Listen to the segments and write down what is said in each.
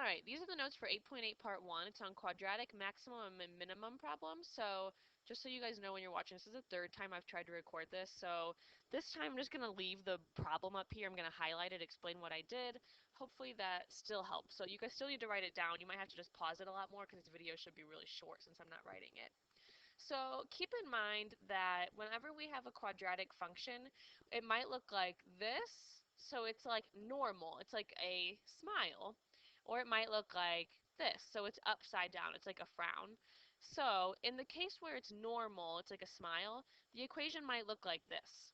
Alright, these are the notes for 8.8 part 1. It's on quadratic maximum and minimum problems. So just so you guys know when you're watching, this is the third time I've tried to record this. So this time I'm just going to leave the problem up here. I'm going to highlight it, explain what I did. Hopefully that still helps. So you guys still need to write it down. You might have to just pause it a lot more because this video should be really short since I'm not writing it. So keep in mind that whenever we have a quadratic function, it might look like this. So it's like normal. It's like a smile. Or it might look like this. So it's upside down. It's like a frown. So in the case where it's normal, it's like a smile, the equation might look like this.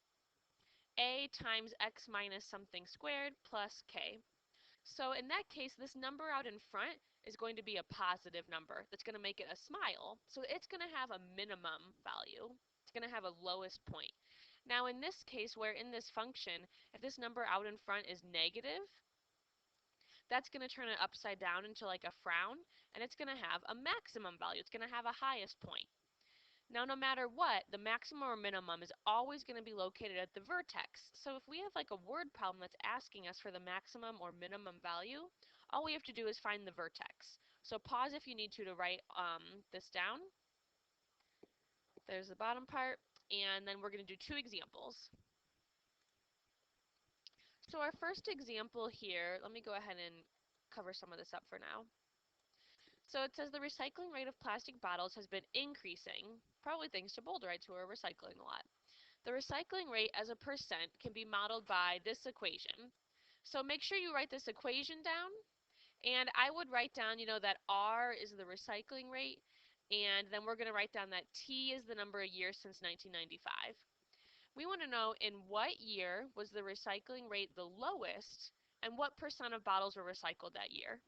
A times x minus something squared plus k. So in that case, this number out in front is going to be a positive number that's going to make it a smile. So it's going to have a minimum value. It's going to have a lowest point. Now in this case, where in this function, if this number out in front is negative, that's going to turn it upside down into like a frown, and it's going to have a maximum value. It's going to have a highest point. Now, no matter what, the maximum or minimum is always going to be located at the vertex. So if we have like a word problem that's asking us for the maximum or minimum value, all we have to do is find the vertex. So pause if you need to write this down. There's the bottom part, and then we're going to do two examples. So our first example here, let me go ahead and cover some of this up for now. So it says the recycling rate of plastic bottles has been increasing, probably thanks to Boulderite, who are recycling a lot. The recycling rate as a percent can be modeled by this equation. So make sure you write this equation down, and I would write down, that R is the recycling rate, and then we're going to write down that T is the number of years since 1995. We want to know in what year was the recycling rate the lowest, and what percent of bottles were recycled that year.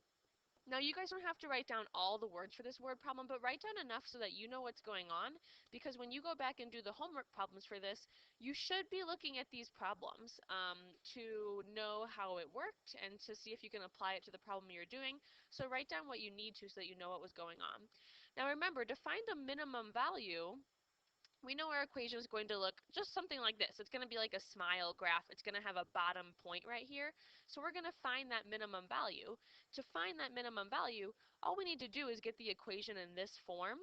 Now, you guys don't have to write down all the words for this word problem, but write down enough so that you know what's going on, because when you go back and do the homework problems for this, you should be looking at these problems to know how it worked and to see if you can apply it to the problem you're doing. So write down what you need to so that you know what was going on. Now remember, to find a minimum value, we know our equation is going to look just something like this. It's going to be like a smile graph. It's going to have a bottom point right here. So we're going to find that minimum value. To find that minimum value, all we need to do is get the equation in this form,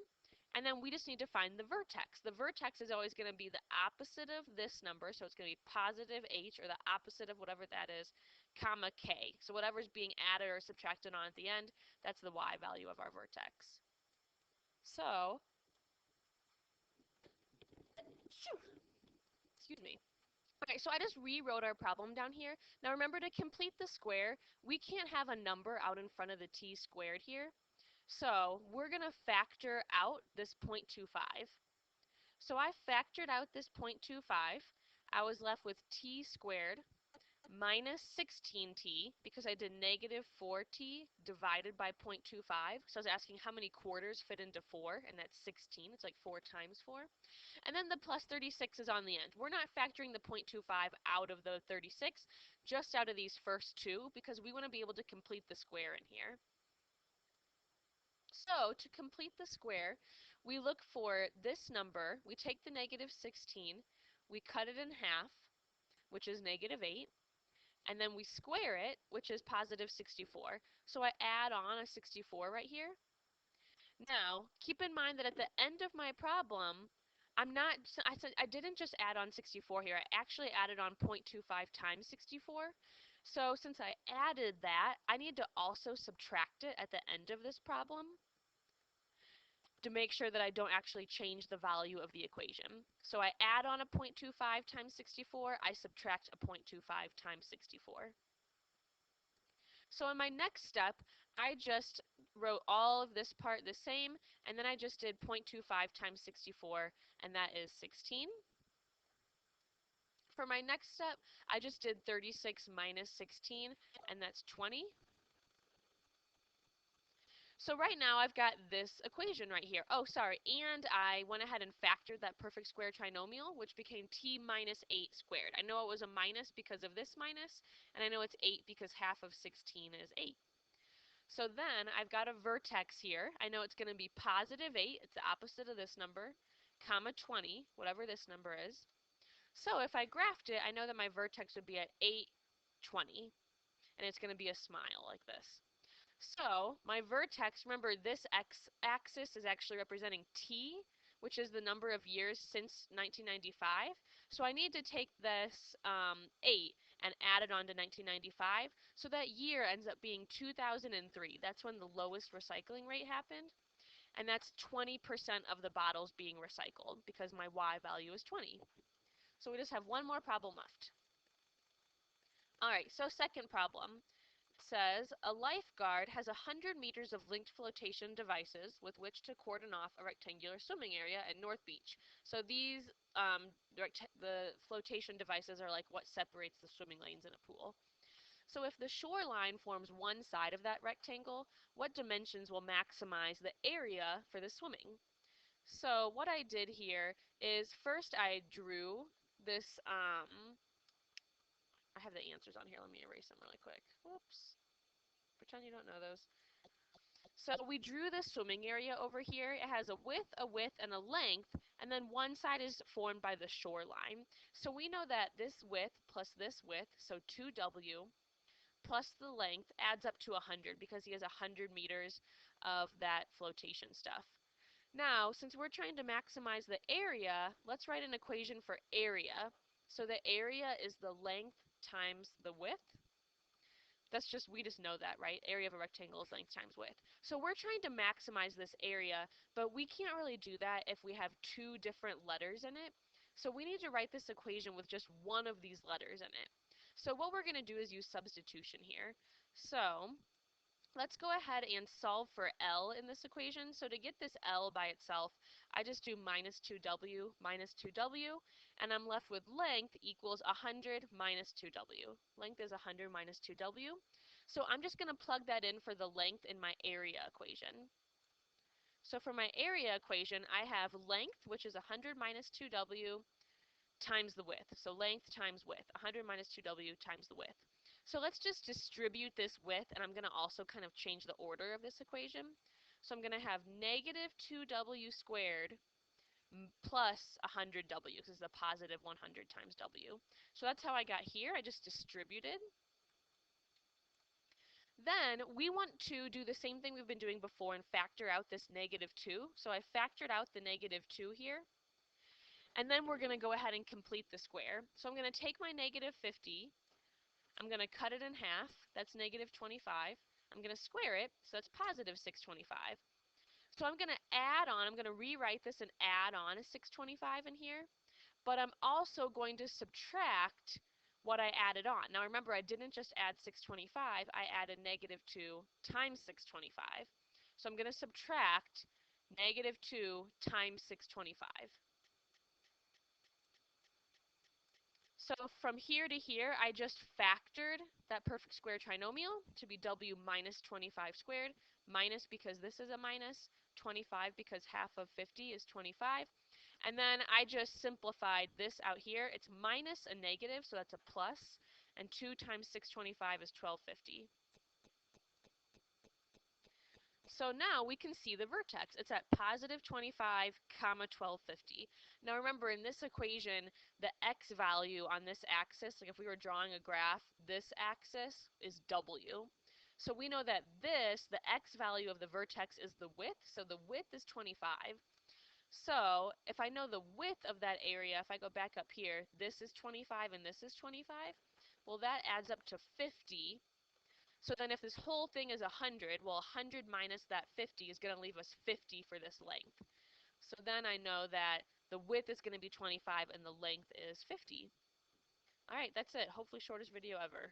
and then we just need to find the vertex. The vertex is always going to be the opposite of this number, so it's going to be positive h, or the opposite of whatever that is, comma k. So whatever's being added or subtracted on at the end, that's the y value of our vertex. So, excuse me. Okay, so I just rewrote our problem down here. Now remember, to complete the square, we can't have a number out in front of the t squared here. So we're going to factor out this 0.25. So I factored out this 0.25. I was left with t squared minus 16t, because I did negative 4t divided by 0.25. So I was asking how many quarters fit into 4, and that's 16. It's like 4 times 4. And then the plus 36 is on the end. We're not factoring the 0.25 out of the 36, just out of these first two, because we want to be able to complete the square in here. So to complete the square, we look for this number. We take the negative 16, we cut it in half, which is negative 8, and then we square it, which is positive 64. So I add on a 64 right here. Now, keep in mind that at the end of my problem, I didn't just add on 64 here. I actually added on 0.25 times 64. So since I added that, I need to also subtract it at the end of this problem to make sure that I don't actually change the value of the equation. So I add on a 0.25 times 64, I subtract a 0.25 times 64. So in my next step, I just wrote all of this part the same, and then I just did 0.25 times 64, and that is 16. For my next step, I just did 36 minus 16, and that's 20. So right now I've got this equation right here. Oh, sorry, and I went ahead and factored that perfect square trinomial, which became t minus 8 squared. I know it was a minus because of this minus, and I know it's 8 because half of 16 is 8. So then I've got a vertex here. I know it's going to be positive 8, it's the opposite of this number, comma 20, whatever this number is. So if I graphed it, I know that my vertex would be at 8, 20, and it's going to be a smile like this. So my vertex, remember this x-axis is actually representing t, which is the number of years since 1995. So I need to take this 8 and add it on to 1995. So that year ends up being 2003. That's when the lowest recycling rate happened. And that's 20% of the bottles being recycled because my y value is 20. So we just have one more problem left. All right, so second problem says a lifeguard has 100 meters of linked flotation devices with which to cordon off a rectangular swimming area at North Beach. So these, the flotation devices are like what separates the swimming lanes in a pool. So if the shoreline forms one side of that rectangle, what dimensions will maximize the area for the swimming? So what I did here is first I drew this, I have the answers on here. Let me erase them really quick. Whoops. Pretend you don't know those. So we drew the swimming area over here. It has a width, and a length, and then one side is formed by the shoreline. So we know that this width plus this width, so 2w, plus the length adds up to 100 because he has 100 meters of that flotation stuff. Now, since we're trying to maximize the area, let's write an equation for area. So the area is the length times the width. We just know that, right? Area of a rectangle is length times width. So we're trying to maximize this area, but we can't really do that if we have two different letters in it. So we need to write this equation with just one of these letters in it. So what we're going to do is use substitution here. So let's go ahead and solve for L in this equation. So to get this L by itself, I just do minus 2W minus 2W, and I'm left with length equals 100 minus 2W. Length is 100 minus 2W. So I'm just going to plug that in for the length in my area equation. So for my area equation, I have length, which is 100 minus 2W, times the width. So length times width, 100 minus 2w times the width. So let's just distribute this width, and I'm going to also kind of change the order of this equation. So I'm going to have negative 2w squared plus 100w, because this is a positive 100 times w. So that's how I got here. I just distributed. Then we want to do the same thing we've been doing before and factor out this negative 2. So I factored out the negative 2 here. And then we're going to go ahead and complete the square. So I'm going to take my negative 50, I'm going to cut it in half, that's negative 25. I'm going to square it, so that's positive 625. So I'm going to add on, I'm going to rewrite this and add on a 625 in here, but I'm also going to subtract what I added on. Now remember, I didn't just add 625, I added negative 2 times 625. So I'm going to subtract negative 2 times 625. So from here to here, I just factored that perfect square trinomial to be w minus 25 squared, minus because this is a minus, 25 because half of 50 is 25. And then I just simplified this out here. It's minus a negative, so that's a plus, and 2 times 625 is 1250. So now we can see the vertex. It's at positive 25, comma 1250. Now remember, in this equation, the x value on this axis, like if we were drawing a graph, this axis is w. So we know that the x value of the vertex is the width, so the width is 25. So if I know the width of that area, if I go back up here, this is 25 and this is 25, well that adds up to 50. So then if this whole thing is 100, well 100 minus that 50 is going to leave us 50 for this length. So then I know that the width is going to be 25 and the length is 50. Alright, that's it. Hopefully shortest video ever.